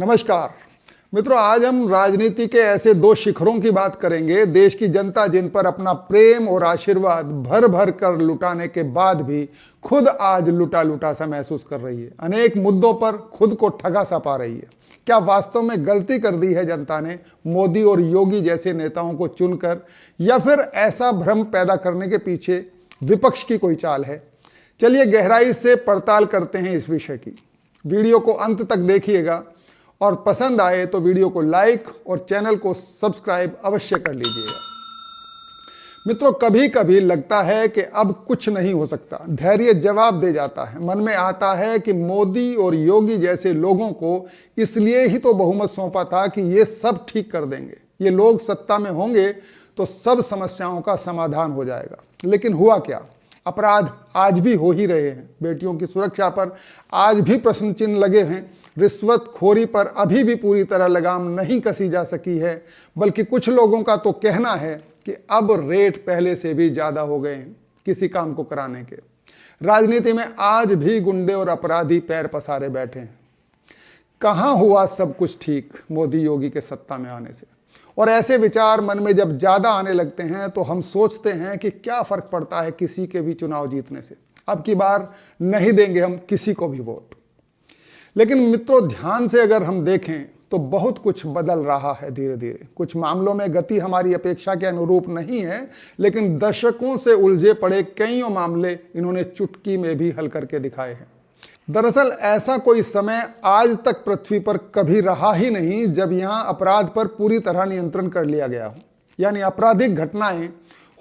नमस्कार मित्रों, आज हम राजनीति के ऐसे दो शिखरों की बात करेंगे। देश की जनता जिन पर अपना प्रेम और आशीर्वाद भर भर कर लुटाने के बाद भी खुद आज लुटा लुटा सा महसूस कर रही है। अनेक मुद्दों पर खुद को ठगा सा पा रही है। क्या वास्तव में गलती कर दी है जनता ने मोदी और योगी जैसे नेताओं को चुनकर, या फिर ऐसा भ्रम पैदा करने के पीछे विपक्ष की कोई चाल है? चलिए गहराई से पड़ताल करते हैं इस विषय की। वीडियो को अंत तक देखिएगा और पसंद आए तो वीडियो को लाइक और चैनल को सब्सक्राइब अवश्य कर लीजिएगा। मित्रों, कभी कभी लगता है कि अब कुछ नहीं हो सकता। धैर्य जवाब दे जाता है। मन में आता है कि मोदी और योगी जैसे लोगों को इसलिए ही तो बहुमत सौंपा था कि ये सब ठीक कर देंगे। ये लोग सत्ता में होंगे तो सब समस्याओं का समाधान हो जाएगा। लेकिन हुआ क्या? अपराध आज भी हो ही रहे हैं। बेटियों की सुरक्षा पर आज भी प्रश्न चिन्ह लगे हैं। रिश्वतखोरी पर अभी भी पूरी तरह लगाम नहीं कसी जा सकी है, बल्कि कुछ लोगों का तो कहना है कि अब रेट पहले से भी ज़्यादा हो गए हैं किसी काम को कराने के। राजनीति में आज भी गुंडे और अपराधी पैर पसारे बैठे हैं। कहाँ हुआ सब कुछ ठीक मोदी योगी के सत्ता में आने से? और ऐसे विचार मन में जब ज़्यादा आने लगते हैं तो हम सोचते हैं कि क्या फ़र्क पड़ता है किसी के भी चुनाव जीतने से। अब की बार नहीं देंगे हम किसी को भी वोट। लेकिन मित्रों, ध्यान से अगर हम देखें तो बहुत कुछ बदल रहा है धीरे धीरे। कुछ मामलों में गति हमारी अपेक्षा के अनुरूप नहीं है, लेकिन दशकों से उलझे पड़े कईयों मामले इन्होंने चुटकी में भी हल करके दिखाए हैं। दरअसल ऐसा कोई समय आज तक पृथ्वी पर कभी रहा ही नहीं जब यहाँ अपराध पर पूरी तरह नियंत्रण कर लिया गया हो, यानी आपराधिक घटनाएं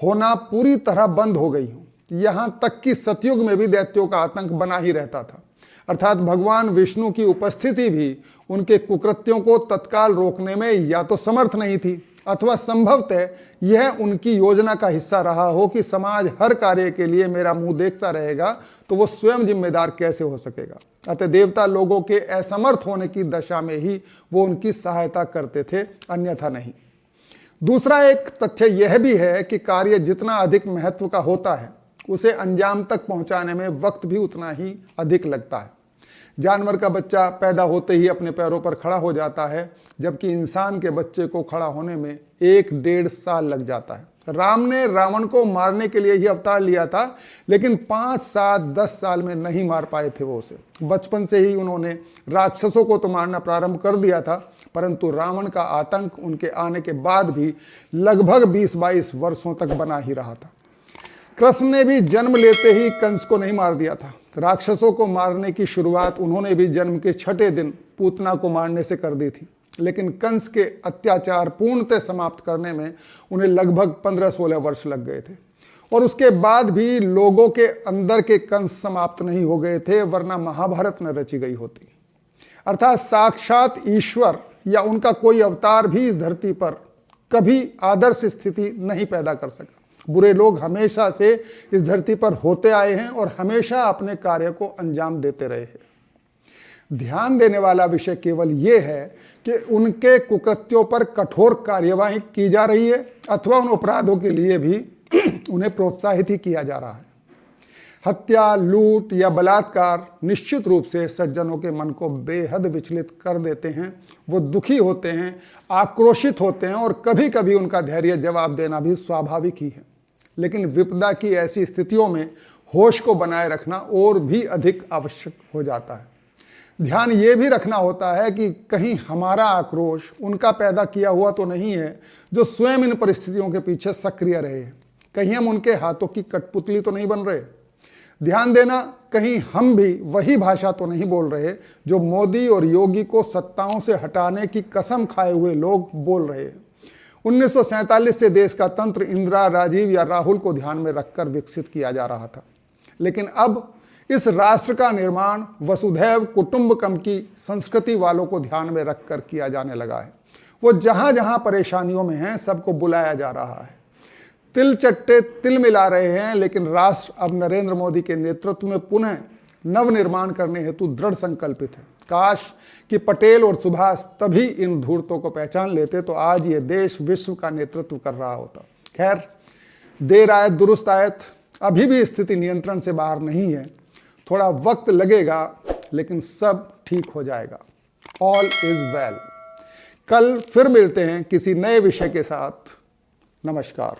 होना पूरी तरह बंद हो गई हों। यहाँ तक कि सतयुग में भी दैत्यों का आतंक बना ही रहता था, अर्थात भगवान विष्णु की उपस्थिति भी उनके कुकृत्यों को तत्काल रोकने में या तो समर्थ नहीं थी, अथवा संभवतः यह उनकी योजना का हिस्सा रहा हो कि समाज हर कार्य के लिए मेरा मुंह देखता रहेगा तो वो स्वयं जिम्मेदार कैसे हो सकेगा। अतः देवता लोगों के असमर्थ होने की दशा में ही वो उनकी सहायता करते थे, अन्यथा नहीं। दूसरा एक तथ्य यह भी है कि कार्य जितना अधिक महत्व का होता है, उसे अंजाम तक पहुंचाने में वक्त भी उतना ही अधिक लगता है। जानवर का बच्चा पैदा होते ही अपने पैरों पर खड़ा हो जाता है, जबकि इंसान के बच्चे को खड़ा होने में 1-1.5 साल लग जाता है। राम ने रावण को मारने के लिए ही अवतार लिया था, लेकिन 5, 7, 10 साल में नहीं मार पाए थे वो उसे। बचपन से ही उन्होंने राक्षसों को तो मारना प्रारंभ कर दिया था, परंतु रावण का आतंक उनके आने के बाद भी लगभग 20-22 वर्षों तक बना ही रहा था। कृष्ण ने भी जन्म लेते ही कंस को नहीं मार दिया था। राक्षसों को मारने की शुरुआत उन्होंने भी जन्म के 6ठे दिन पूतना को मारने से कर दी थी, लेकिन कंस के अत्याचार पूर्णतः समाप्त करने में उन्हें लगभग 15-16 वर्ष लग गए थे। और उसके बाद भी लोगों के अंदर के कंस समाप्त नहीं हो गए थे, वरना महाभारत न रची गई होती। अर्थात साक्षात ईश्वर या उनका कोई अवतार भी इस धरती पर कभी आदर्श स्थिति नहीं पैदा कर सका। बुरे लोग हमेशा से इस धरती पर होते आए हैं और हमेशा अपने कार्य को अंजाम देते रहे हैं। ध्यान देने वाला विषय केवल ये है कि उनके कुकृत्यों पर कठोर कार्यवाही की जा रही है, अथवा उन अपराधों के लिए भी उन्हें प्रोत्साहित ही किया जा रहा है। हत्या, लूट या बलात्कार निश्चित रूप से सज्जनों के मन को बेहद विचलित कर देते हैं। वो दुखी होते हैं, आक्रोशित होते हैं, और कभी कभी उनका धैर्य जवाब देना भी स्वाभाविक ही है। लेकिन विपदा की ऐसी स्थितियों में होश को बनाए रखना और भी अधिक आवश्यक हो जाता है। ध्यान ये भी रखना होता है कि कहीं हमारा आक्रोश उनका पैदा किया हुआ तो नहीं है जो स्वयं इन परिस्थितियों के पीछे सक्रिय रहे हैं। कहीं हम उनके हाथों की कठपुतली तो नहीं बन रहे। ध्यान देना, कहीं हम भी वही भाषा तो नहीं बोल रहे जो मोदी और योगी को सत्ताओं से हटाने की कसम खाए हुए लोग बोल रहे हैं। 1947 से देश का तंत्र इंदिरा, राजीव या राहुल को ध्यान में रखकर विकसित किया जा रहा था, लेकिन अब इस राष्ट्र का निर्माण वसुधैव कुटुंबकम की संस्कृति वालों को ध्यान में रखकर किया जाने लगा है। वो जहां जहां परेशानियों में हैं, सबको बुलाया जा रहा है। तिल चट्टे तिल मिला रहे हैं, लेकिन राष्ट्र अब नरेंद्र मोदी के नेतृत्व में पुनः नवनिर्माण करने हेतु दृढ़ संकल्पित है। काश कि पटेल और सुभाष तभी इन धूर्तों को पहचान लेते तो आज ये देश विश्व का नेतृत्व कर रहा होता। खैर, देर आयत दुरुस्त आयत। अभी भी स्थिति नियंत्रण से बाहर नहीं है। थोड़ा वक्त लगेगा, लेकिन सब ठीक हो जाएगा। All is well. कल फिर मिलते हैं किसी नए विषय के साथ। नमस्कार।